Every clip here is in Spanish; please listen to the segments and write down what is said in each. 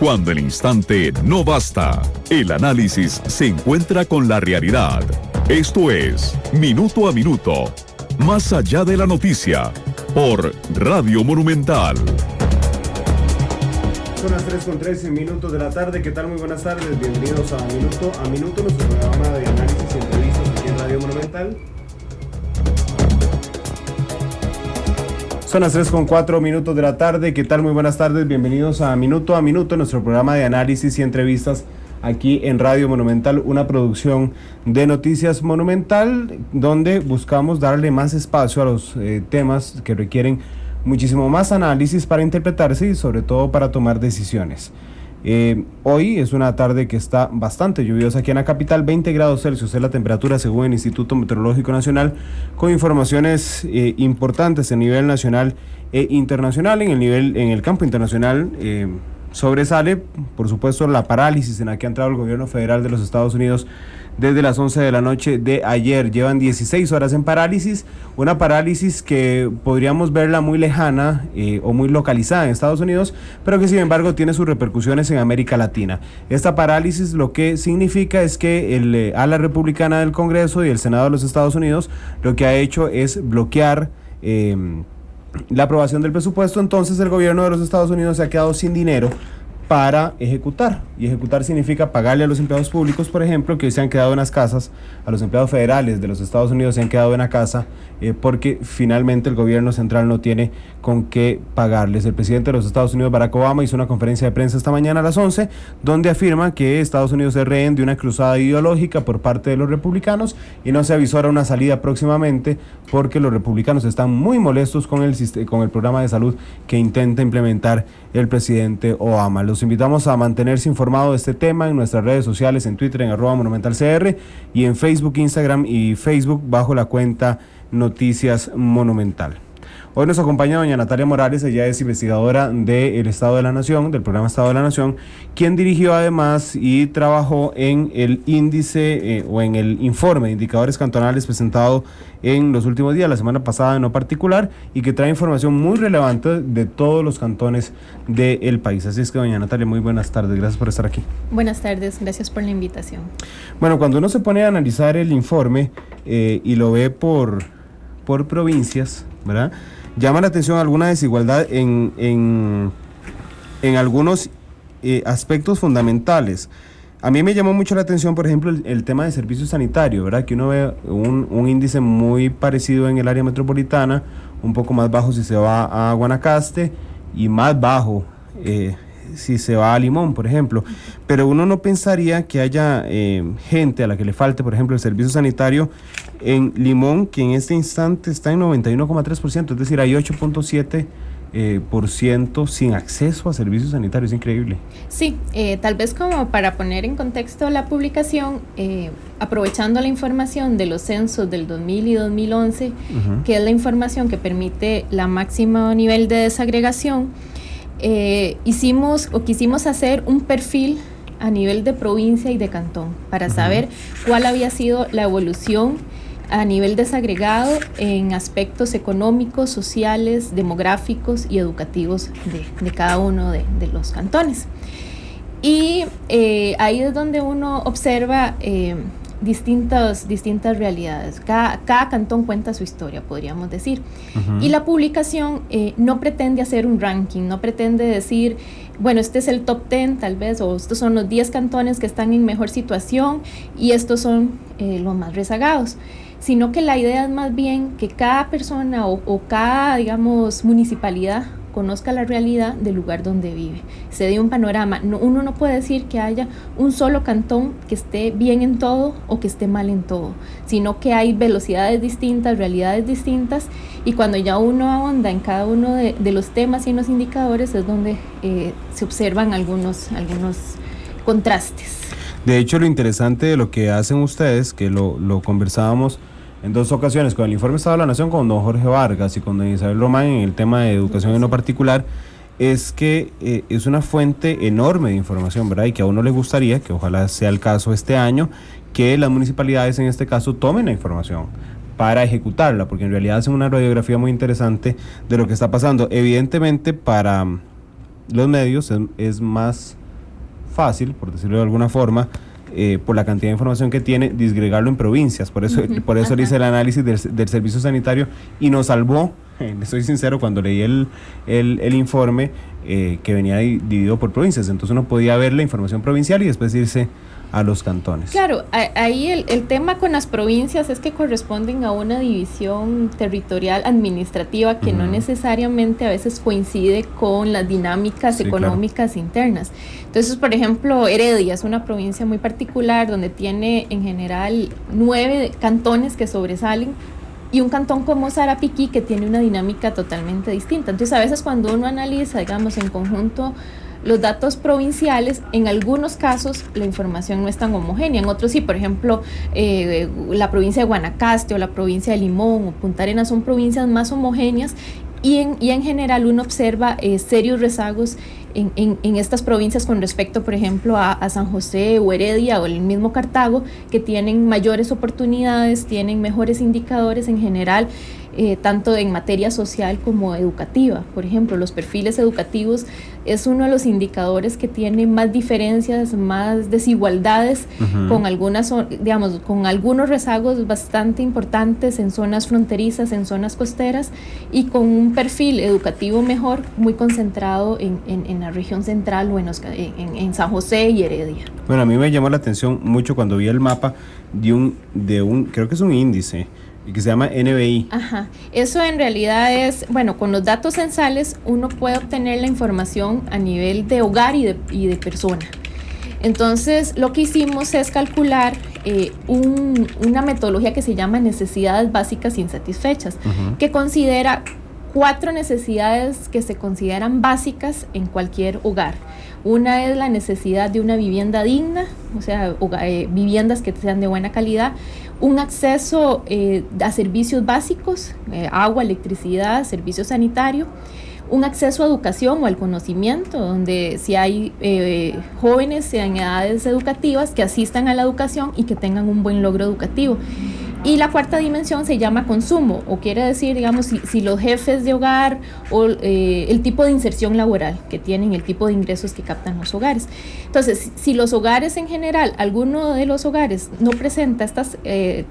Cuando el instante no basta, el análisis se encuentra con la realidad. Esto es Minuto a Minuto, más allá de la noticia, por Radio Monumental. Son las 3:13 de la tarde. ¿Qué tal? Muy buenas tardes. Bienvenidos a Minuto, nuestro programa de análisis y entrevistas aquí en Radio Monumental. Son las 3:04 de la tarde. ¿Qué tal? Muy buenas tardes. Bienvenidos a Minuto, nuestro programa de análisis y entrevistas aquí en Radio Monumental, una producción de Noticias Monumental, donde buscamos darle más espacio a los temas que requieren muchísimo más análisis para interpretarse y sobre todo para tomar decisiones. Hoy es una tarde que está bastante lluviosa aquí en la capital, 20 grados Celsius es la temperatura según el Instituto Meteorológico Nacional, con informaciones importantes a nivel nacional e internacional. En el campo internacional sobresale, por supuesto, la parálisis en la que ha entrado el gobierno federal de los Estados Unidos desde las 11 de la noche de ayer. Llevan 16 horas en parálisis, una parálisis que podríamos verla muy lejana o muy localizada en Estados Unidos, pero que sin embargo tiene sus repercusiones en América Latina. Esta parálisis lo que significa es que el ala republicana del Congreso y el Senado de los Estados Unidos lo que ha hecho es bloquear la aprobación del presupuesto. Entonces el gobierno de los Estados Unidos se ha quedado sin dinero para ejecutar, y ejecutar significa pagarle a los empleados públicos, por ejemplo, que se han quedado en las casas, a los empleados federales de los Estados Unidos se han quedado en la casa porque finalmente el gobierno central no tiene con qué pagarles. El presidente de los Estados Unidos, Barack Obama, hizo una conferencia de prensa esta mañana a las 11, donde afirma que Estados Unidos es rehén de una cruzada ideológica por parte de los republicanos y no se avisora una salida próximamente porque los republicanos están muy molestos con el programa de salud que intenta implementar el presidente Obama. Los invitamos a mantenerse informados de este tema en nuestras redes sociales, en Twitter, en @monumentalcr, y en Facebook, Instagram y Facebook bajo la cuenta Noticias Monumental. Hoy nos acompaña doña Natalia Morales. Ella es investigadora del Estado de la Nación, del programa Estado de la Nación, quien dirigió además y trabajó en el índice o en el informe de indicadores cantonales presentado en los últimos días, la semana pasada en lo particular, y que trae información muy relevante de todos los cantones del país. Así es que doña Natalia, muy buenas tardes, gracias por estar aquí. Buenas tardes, gracias por la invitación. Bueno, cuando uno se pone a analizar el informe y lo ve por provincias, ¿verdad?, llama la atención alguna desigualdad en algunos aspectos fundamentales. A mí me llamó mucho la atención, por ejemplo, el tema de servicio sanitario, ¿verdad? Que uno ve un índice muy parecido en el área metropolitana, un poco más bajo si se va a Guanacaste y más bajo si se va a Limón, por ejemplo. Pero uno no pensaría que haya gente a la que le falte, por ejemplo, el servicio sanitario en Limón, que en este instante está en 91,3%, es decir, hay 8,7% sin acceso a servicios sanitarios. Es increíble. Sí, tal vez como para poner en contexto la publicación, aprovechando la información de los censos del 2000 y 2011, que es la información que permite la máximo nivel de desagregación, quisimos hacer un perfil a nivel de provincia y de cantón para saber cuál había sido la evolución a nivel desagregado en aspectos económicos, sociales, demográficos y educativos de cada uno de los cantones. Y ahí es donde uno observa distintas realidades. Cada cantón cuenta su historia, podríamos decir. Y la publicación no pretende hacer un ranking, no pretende decir, bueno, este es el top 10 tal vez, o estos son los 10 cantones que están en mejor situación y estos son los más rezagados, sino que la idea es más bien que cada persona o cada, digamos, municipalidad conozca la realidad del lugar donde vive, se dé un panorama. Uno no puede decir que haya un solo cantón que esté bien en todo o que esté mal en todo, sino que hay velocidades distintas, realidades distintas, y cuando ya uno ahonda en cada uno de los temas y en los indicadores es donde se observan algunos contrastes. De hecho, lo interesante de lo que hacen ustedes, que lo conversábamos en dos ocasiones con el informe Estado de la Nación, con don Jorge Vargas y con don Isabel Román en el tema de educación en lo particular, es que es una fuente enorme de información, ¿verdad? Y que a uno le gustaría, que ojalá sea el caso este año, que las municipalidades en este caso tomen la información para ejecutarla, porque en realidad hacen una radiografía muy interesante de lo que está pasando. Evidentemente para los medios es más fácil, por decirlo de alguna forma, por la cantidad de información que tiene, disgregarlo en provincias. Por eso le hice el análisis del servicio sanitario y nos salvó, soy sincero, cuando leí el informe que venía dividido por provincias. Entonces uno podía ver la información provincial y después irse a los cantones. Claro, ahí el tema con las provincias es que corresponden a una división territorial administrativa que no necesariamente a veces coincide con las dinámicas económicas internas. Entonces, por ejemplo, Heredia es una provincia muy particular donde tiene en general 9 cantones que sobresalen y un cantón como Sarapiquí que tiene una dinámica totalmente distinta. Entonces, a veces cuando uno analiza, digamos, en conjunto los datos provinciales, en algunos casos la información no es tan homogénea, en otros sí. Por ejemplo, la provincia de Guanacaste o la provincia de Limón o Punta Arenas son provincias más homogéneas y en general uno observa serios rezagos en estas provincias con respecto, por ejemplo, a San José o Heredia o el mismo Cartago, que tienen mayores oportunidades, tienen mejores indicadores en general, tanto en materia social como educativa. Por ejemplo, los perfiles educativos es uno de los indicadores que tiene más diferencias, más desigualdades, con algunas, digamos, con algunos rezagos bastante importantes en zonas fronterizas, en zonas costeras, y con un perfil educativo mejor, muy concentrado en la región central o en San José y Heredia. Bueno, a mí me llamó la atención mucho cuando vi el mapa de un creo que es un índice que se llama NBI. Ajá, eso en realidad es, bueno, con los datos censales uno puede obtener la información a nivel de hogar y de persona. Entonces, lo que hicimos es calcular una metodología que se llama necesidades básicas insatisfechas, que considera 4 necesidades que se consideran básicas en cualquier hogar. Una es la necesidad de una vivienda digna, o sea, viviendas que sean de buena calidad, un acceso a servicios básicos, agua, electricidad, servicio sanitario, un acceso a educación o al conocimiento, donde si hay jóvenes en edades educativas que asistan a la educación y que tengan un buen logro educativo. Y la 4ª dimensión se llama consumo, o quiere decir, digamos, si los jefes de hogar o el tipo de inserción laboral que tienen, el tipo de ingresos que captan los hogares. Entonces, si los hogares en general, alguno de los hogares no presenta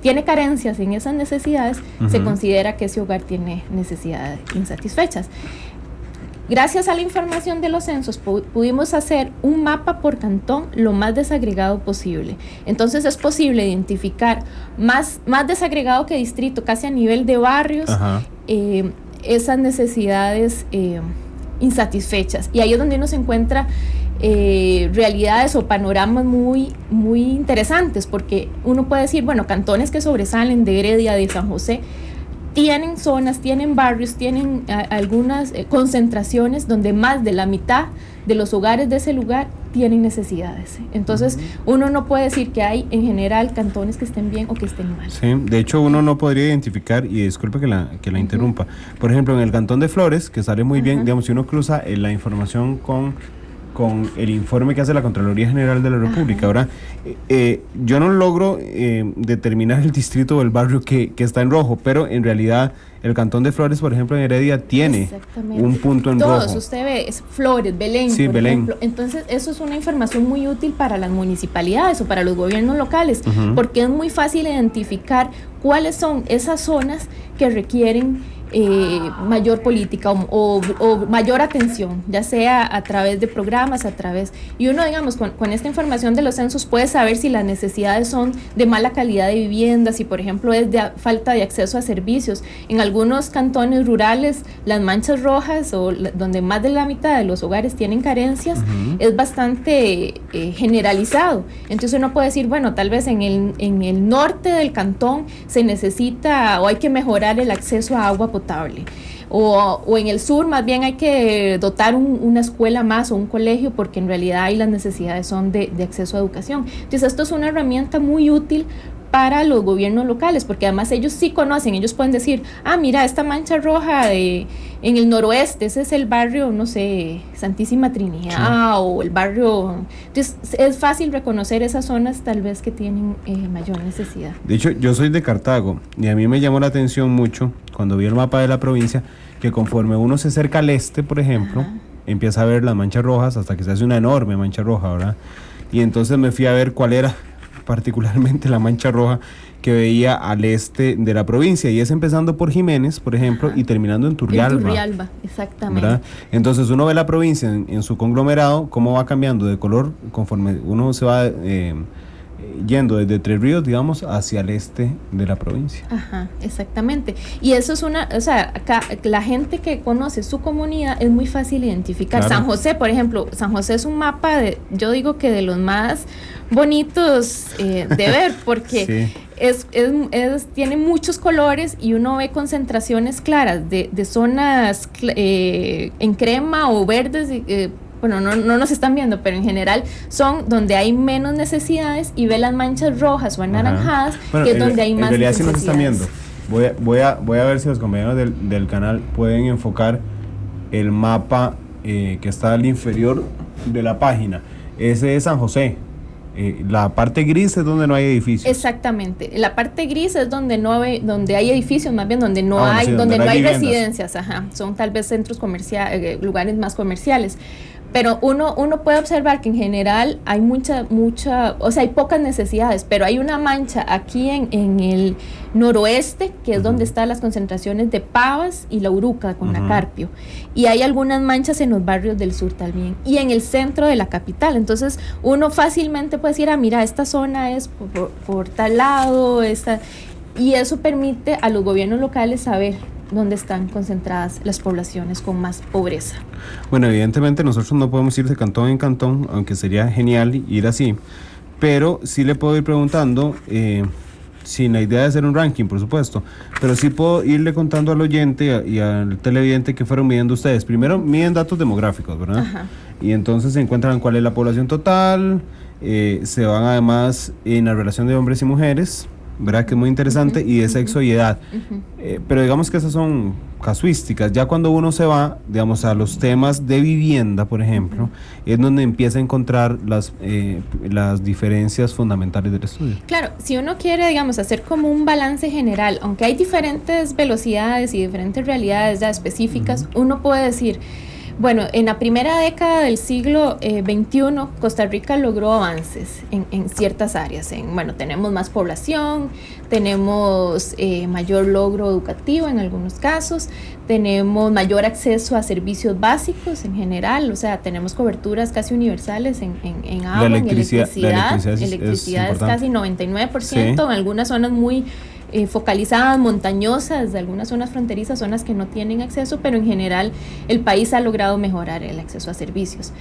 tiene carencias en esas necesidades, se considera que ese hogar tiene necesidades insatisfechas. Gracias a la información de los censos pudimos hacer un mapa por cantón lo más desagregado posible. Entonces es posible identificar más desagregado que distrito, casi a nivel de barrios, esas necesidades insatisfechas. Y ahí es donde uno se encuentra realidades o panoramas muy, muy interesantes, porque uno puede decir, bueno, cantones que sobresalen de Heredia, de San José, tienen zonas, tienen barrios, tienen algunas concentraciones donde más de la mitad de los hogares de ese lugar tienen necesidades. Entonces, uno no puede decir que hay en general cantones que estén bien o que estén mal. Sí, de hecho uno no podría identificar, y disculpe que la interrumpa, por ejemplo, en el cantón de Flores, que sale muy bien, digamos, si uno cruza la información con el informe que hace la Contraloría General de la República. Ahora, yo no logro determinar el distrito o el barrio que está en rojo, pero en realidad el cantón de Flores, por ejemplo, en Heredia tiene un punto en rojo. Todos, usted ve, es Flores, Belén, sí, por ejemplo. Entonces, eso es una información muy útil para las municipalidades o para los gobiernos locales, porque es muy fácil identificar cuáles son esas zonas que requieren mayor política o mayor atención, ya sea a través de programas, y uno, digamos, con esta información de los censos puede saber si las necesidades son de mala calidad de vivienda, si por ejemplo es de falta de acceso a servicios. En algunos cantones rurales, las manchas rojas, o donde más de la mitad de los hogares tienen carencias, es bastante generalizado. Entonces uno puede decir, bueno, tal vez en el norte del cantón se necesita o hay que mejorar el acceso a agua potable, o en el sur más bien hay que dotar una escuela más o un colegio, porque en realidad ahí las necesidades son de acceso a educación. Entonces esto es una herramienta muy útil para los gobiernos locales, porque además ellos sí conocen, ellos pueden decir, mira, esta mancha roja en el noroeste, ese es el barrio, no sé, Santísima Trinidad, o el barrio. Entonces es fácil reconocer esas zonas tal vez que tienen mayor necesidad. De hecho, yo soy de Cartago y a mí me llamó la atención mucho cuando vi el mapa de la provincia, que conforme uno se acerca al este, por ejemplo, empieza a ver las manchas rojas hasta que se hace una enorme mancha roja, ¿verdad? Y entonces me fui a ver cuál era particularmente la mancha roja que veía al este de la provincia, y es empezando por Jiménez, por ejemplo, y terminando en Turrialba. En Turrialba, exactamente. ¿Verdad? Entonces uno ve la provincia en su conglomerado, cómo va cambiando de color conforme uno se va yendo desde Tres Ríos, digamos, hacia el este de la provincia. Ajá, exactamente. Y eso es o sea, acá la gente que conoce su comunidad es muy fácil identificar. Claro. San José, por ejemplo, San José es un mapa yo digo que de los más bonitos de ver, porque sí. Tiene muchos colores y uno ve concentraciones claras de zonas en crema o verdes, bueno, no nos están viendo, pero en general son donde hay menos necesidades, y ve las manchas rojas o anaranjadas, bueno, que es donde hay más necesidades. En realidad sí nos están viendo. Voy a ver si los compañeros del canal pueden enfocar el mapa que está al inferior de la página. Ese es San José. La parte gris es donde no hay edificios. Exactamente. La parte gris es donde hay edificios, más bien donde no hay residencias. Ajá. Son tal vez centros comerciales, lugares más comerciales. Pero uno puede observar que en general hay o sea, hay pocas necesidades, pero hay una mancha aquí en el noroeste, que es donde están las concentraciones de pavas y la uruca con la carpio. Y hay algunas manchas en los barrios del sur también, y en el centro de la capital. Entonces, uno fácilmente puede decir, mira, esta zona es por tal lado, y eso permite a los gobiernos locales saber dónde están concentradas las poblaciones con más pobreza. Bueno, evidentemente nosotros no podemos ir de cantón en cantón, aunque sería genial ir así, pero sí le puedo ir preguntando, sin la idea de hacer un ranking, por supuesto, pero sí puedo irle contando al oyente y al televidente que fueron midiendo ustedes. Primero miden datos demográficos, ¿verdad? Ajá. Y entonces se encuentran cuál es la población total, se van además en la relación de hombres y mujeres, ¿verdad? Que es muy interesante, y de sexo y edad. Pero digamos que esas son casuísticas. Ya cuando uno se va, digamos, a los temas de vivienda, por ejemplo, es donde empieza a encontrar las diferencias fundamentales del estudio. Claro, si uno quiere, digamos, hacer como un balance general, aunque hay diferentes velocidades y diferentes realidades ya específicas, uno puede decir, bueno, en la primera década del siglo XXI, Costa Rica logró avances en ciertas áreas. Tenemos más población, tenemos mayor logro educativo en algunos casos, tenemos mayor acceso a servicios básicos en general, o sea, tenemos coberturas casi universales en agua, en electricidad es casi 99%, sí. En algunas zonas muy focalizadas, montañosas, de algunas zonas fronterizas, zonas que no tienen acceso, pero en general el país ha logrado mejorar el acceso a servicios.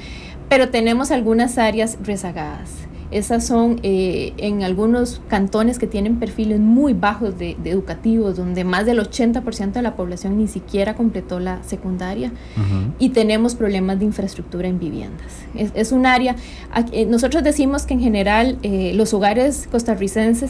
Pero tenemos algunas áreas rezagadas. Esas son en algunos cantones que tienen perfiles muy bajos de educativos, donde más del 80% de la población ni siquiera completó la secundaria, y tenemos problemas de infraestructura en viviendas. Es un área, nosotros decimos que en general los hogares costarricenses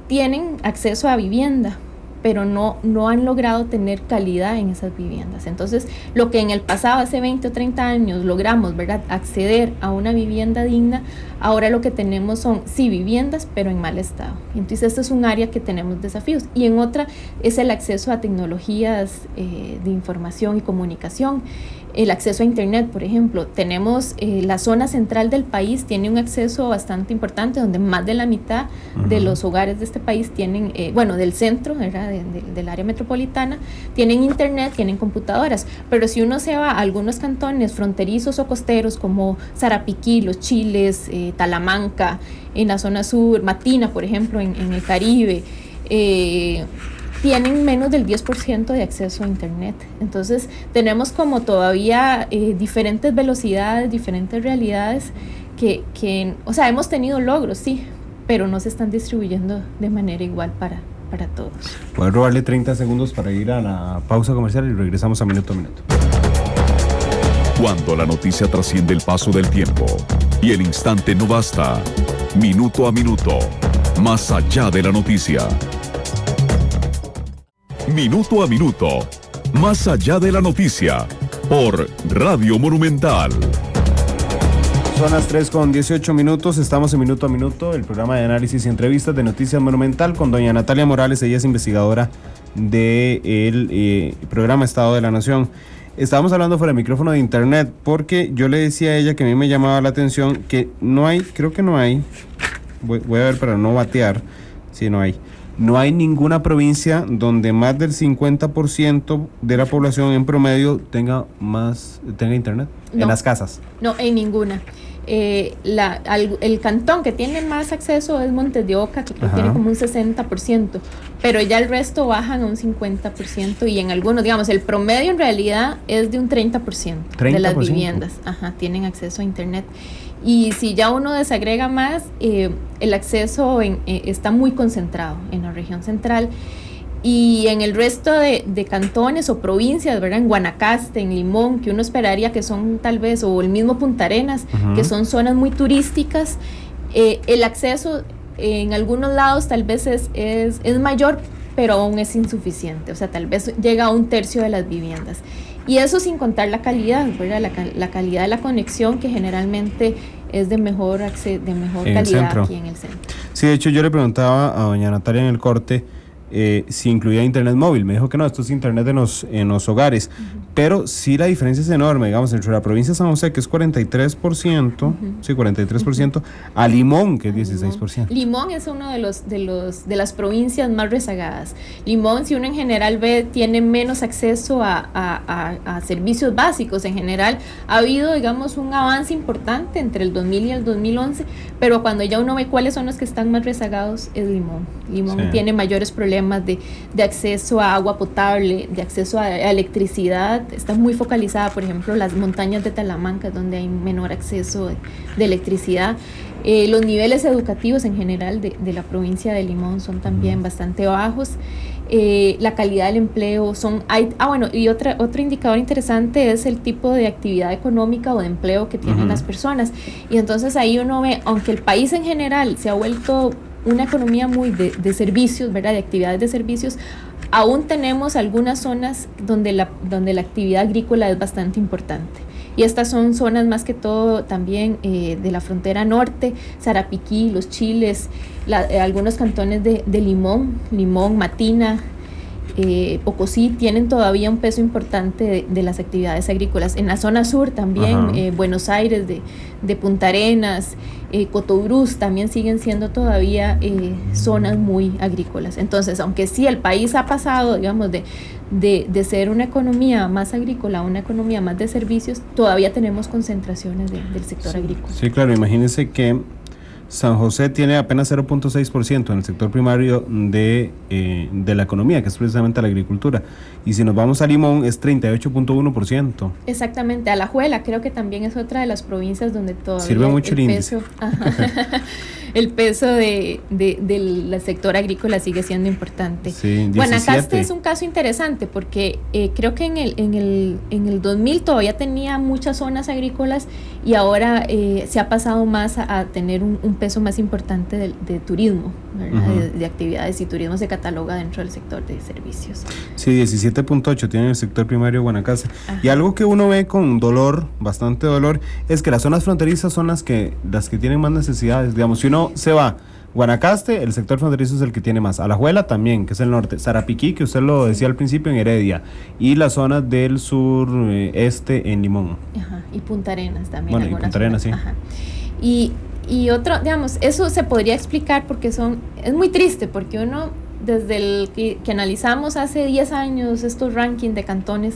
tienen acceso a vivienda, pero no han logrado tener calidad en esas viviendas. Entonces, lo que en el pasado, hace 20 o 30 años, logramos, ¿verdad?, acceder a una vivienda digna, ahora lo que tenemos son, sí, viviendas, pero en mal estado. Entonces, este es un área que tenemos desafíos. Y en otra es el acceso a tecnologías de información y comunicación. El acceso a internet, por ejemplo, tenemos la zona central del país tiene un acceso bastante importante, donde más de la mitad de los hogares de este país tienen, del centro, ¿verdad?, del área metropolitana, tienen internet, tienen computadoras, pero si uno se va a algunos cantones fronterizos o costeros como Sarapiquí, Los Chiles, Talamanca, en la zona sur, Matina, por ejemplo, en el Caribe, tienen menos del 10% de acceso a internet. Entonces tenemos como todavía diferentes velocidades, diferentes realidades que, o sea, hemos tenido logros, sí, pero no se están distribuyendo de manera igual para todos. Puedo robarle 30 segundos para ir a la pausa comercial y regresamos a Minuto a Minuto. Cuando la noticia trasciende el paso del tiempo y el instante no basta, Minuto a Minuto, más allá de la noticia. Minuto a Minuto, más allá de la noticia, por Radio Monumental. Son las 3:18, estamos en Minuto a Minuto, el programa de análisis y entrevistas de Noticias Monumental con doña Natalia Morales. Ella es investigadora del programa Estado de la Nación. Estábamos hablando fuera del micrófono de internet, porque yo le decía a ella que a mí me llamaba la atención que no hay, creo que no hay, voy a ver para no batear, sí, no hay ninguna provincia donde más del 50% de la población en promedio tenga internet en las casas. No, en ninguna. El cantón que tiene más acceso es Montes de Oca, que creo que tiene como un 60%, pero ya el resto bajan a un 50%, y en algunos, digamos, el promedio en realidad es de un 30%. De las viviendas tienen acceso a internet. Y si ya uno desagrega más, el acceso está muy concentrado en la región central. Y en el resto de cantones o provincias, ¿verdad? En Guanacaste, en Limón, que uno esperaría que son tal vez, o el mismo Punta Arenas, que son zonas muy turísticas, el acceso en algunos lados tal vez es mayor, pero aún es insuficiente. O sea, tal vez llega a un tercio de las viviendas. Y eso sin contar la calidad, ¿verdad? La calidad de la conexión, que generalmente es de mejor calidad aquí en el centro. Sí, de hecho yo le preguntaba a doña Natalia en el corte si incluía internet móvil. Me dijo que no, esto es internet en los hogares, pero sí la diferencia es enorme, digamos, entre la provincia de San José, que es 43%, sí, 43%, a Limón, que es 16%. Limón es uno de las provincias más rezagadas. Limón, si uno en general ve, tiene menos acceso a servicios básicos. En general ha habido, digamos, un avance importante entre el 2000 y el 2011, pero cuando ya uno ve cuáles son los que están más rezagados, es Limón. Limón tiene mayores problemas de acceso a agua potable, de acceso a electricidad. Está muy focalizada, por ejemplo, las montañas de Talamanca, donde hay menor acceso de electricidad. Los niveles educativos en general de la provincia de Limón son también bastante bajos. La calidad del empleo y otro indicador interesante es el tipo de actividad económica o de empleo que tienen las personas. Y entonces ahí uno ve, aunque el país en general se ha vuelto una economía muy de servicios, ¿verdad? De actividades de servicios, aún tenemos algunas zonas donde la actividad agrícola es bastante importante. Y estas son zonas más que todo también de la frontera norte, Sarapiquí, Los Chiles, algunos cantones de Limón, Matina, Pocosí, tienen todavía un peso importante de las actividades agrícolas. En la zona sur también, Buenos Aires, de Punta Arenas, Cotobruz, también siguen siendo todavía zonas muy agrícolas. Entonces, aunque sí el país ha pasado, digamos, de ser una economía más agrícola a una economía más de servicios, todavía tenemos concentraciones del sector agrícola. Sí, claro, imagínense que San José tiene apenas 0.6% en el sector primario de la economía, que es precisamente la agricultura. Y si nos vamos a Limón, es 38.1%. Exactamente. Alajuela creo que también es otra de las provincias donde todavía sirve mucho el índice. El peso del sector agrícola sigue siendo importante. Sí, Guanacaste es un caso interesante porque creo que en el 2000 todavía tenía muchas zonas agrícolas, y ahora se ha pasado más a tener un peso más importante de turismo, ¿verdad? De actividades, y turismo se cataloga dentro del sector de servicios. Sí, 17.8 tiene el sector primario de Guanacaste. Y algo que uno ve con dolor, bastante dolor, es que las zonas fronterizas son las que tienen más necesidades. Digamos, si uno se va Guanacaste, el sector fronterizo es el que tiene más. Alajuela también, que es el norte. Sarapiquí, que usted lo decía al principio, en Heredia. Y las zonas del sur este en Limón. Y Punta Arenas también. Bueno, y Punta Arenas, sí. Y otro, digamos, eso se podría explicar porque es muy triste, porque uno, desde el que analizamos hace 10 años estos rankings de cantones,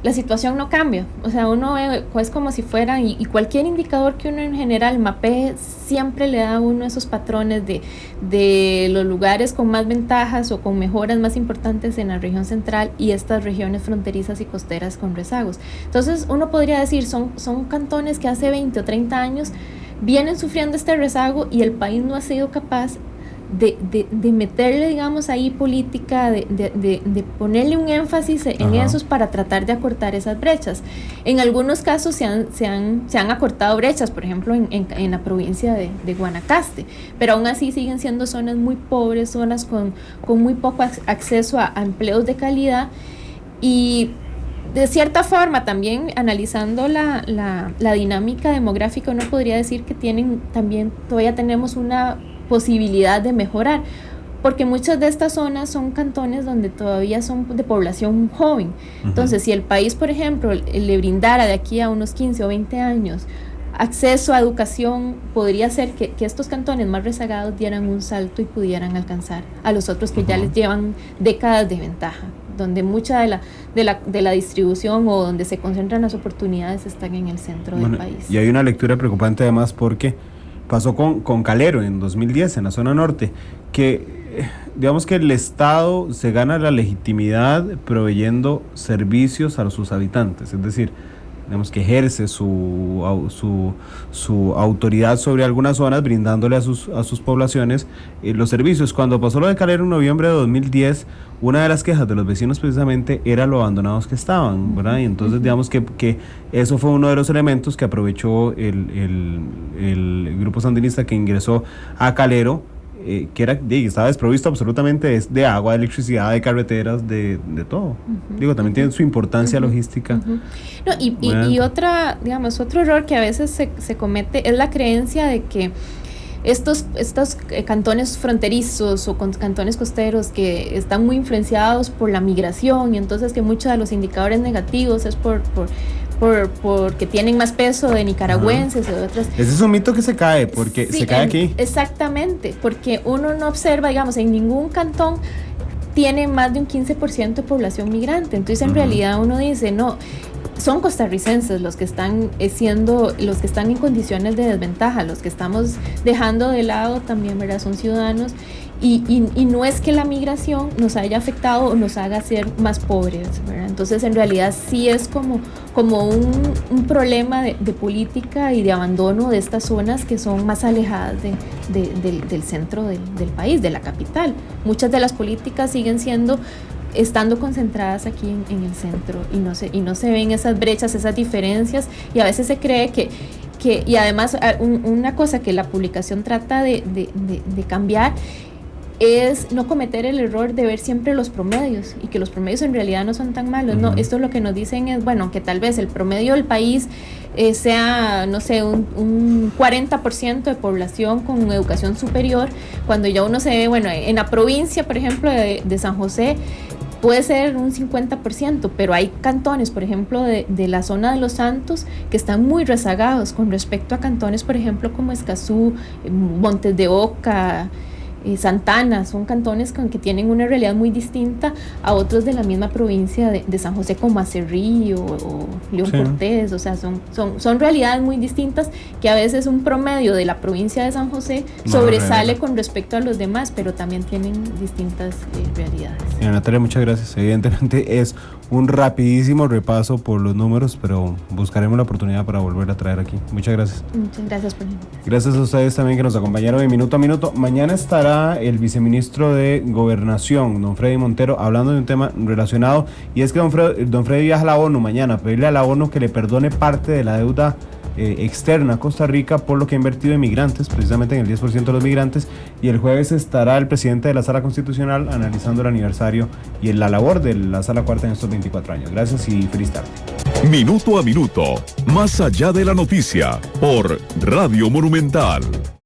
la situación no cambia. O sea, uno ve, pues, como si fuera, y cualquier indicador que uno en general mapee, siempre le da a uno esos patrones de los lugares con más ventajas o con mejoras más importantes en la región central, y estas regiones fronterizas y costeras con rezagos. Entonces uno podría decir, son cantones que hace 20 o 30 años vienen sufriendo este rezago, y el país no ha sido capaz de meterle, digamos, ahí política, de ponerle un énfasis en esos para tratar de acortar esas brechas. En algunos casos se han acortado brechas, por ejemplo en la provincia de Guanacaste, pero aún así siguen siendo zonas muy pobres, zonas con muy poco acceso a empleos de calidad. Y de cierta forma, también analizando la dinámica demográfica, uno podría decir que todavía tenemos una posibilidad de mejorar, porque muchas de estas zonas son cantones donde todavía son de población joven. Entonces, si el país, por ejemplo, le brindara de aquí a unos 15 o 20 años acceso a educación, podría ser que estos cantones más rezagados dieran un salto y pudieran alcanzar a los otros que ya les llevan décadas de ventaja, donde mucha de la distribución o donde se concentran las oportunidades están en el centro del país. Y hay una lectura preocupante además porque pasó con Calero en 2010 en la zona norte, que digamos que el Estado se gana la legitimidad proveyendo servicios a sus habitantes, es decir, digamos que ejerce su autoridad sobre algunas zonas, brindándole a sus poblaciones los servicios. Cuando pasó lo de Calero en noviembre de 2010, una de las quejas de los vecinos precisamente era lo abandonados que estaban, ¿verdad? Y entonces digamos que eso fue uno de los elementos que aprovechó el grupo sandinista que ingresó a Calero, que estaba desprovisto absolutamente de agua, de electricidad, de carreteras, de todo. Digo, también tiene su importancia logística. No, y otro error que a veces se comete es la creencia de que estos cantones fronterizos o cantones costeros que están muy influenciados por la migración, y entonces que muchos de los indicadores negativos es porque tienen más peso de nicaragüenses o de otras. Ese es un mito que se cae, porque sí, se cae aquí. Exactamente, porque uno no observa, digamos, en ningún cantón tiene más de un 15% de población migrante. Entonces, en realidad uno dice, no, son costarricenses los que están en condiciones de desventaja, los que estamos dejando de lado también, ¿verdad? Son ciudadanos. Y no es que la migración nos haya afectado o nos haga ser más pobres, ¿verdad? Entonces, en realidad sí es como un problema de política y de abandono de estas zonas que son más alejadas del centro del país, de la capital. Muchas de las políticas siguen estando concentradas aquí en el centro y no se ven esas brechas, esas diferencias, y a veces se cree y además una cosa que la publicación trata de cambiar es no cometer el error de ver siempre los promedios, y que los promedios en realidad no son tan malos. No, esto lo que nos dicen es, bueno, que tal vez el promedio del país sea, no sé, un 40% de población con educación superior, cuando ya uno se ve, bueno, en la provincia, por ejemplo, de San José, puede ser un 50%, pero hay cantones, por ejemplo, de la zona de Los Santos, que están muy rezagados con respecto a cantones, por ejemplo, como Escazú, Montes de Oca, Santana. Son cantones que tienen una realidad muy distinta a otros de la misma provincia de San José, como Acerrí o León Cortés. O sea, son realidades muy distintas, que a veces un promedio de la provincia de San José sobresale con respecto a los demás, pero también tienen distintas realidades. Natalia, muchas gracias. Evidentemente es un rapidísimo repaso por los números, pero buscaremos la oportunidad para volver a traer aquí. Muchas gracias. Muchas gracias por invitarme. Gracias a ustedes también que nos acompañaron en Minuto a Minuto. Mañana estará el viceministro de Gobernación, don Freddy Montero, hablando de un tema relacionado, y es que don Freddy viaja a la ONU mañana a pedirle a la ONU que le perdone parte de la deuda externa a Costa Rica por lo que ha invertido en migrantes, precisamente en el 10% de los migrantes, y el jueves estará el presidente de la Sala Constitucional analizando el aniversario y la labor de la Sala Cuarta en estos 24 años. Gracias y feliz tarde. Minuto a Minuto, más allá de la noticia, por Radio Monumental.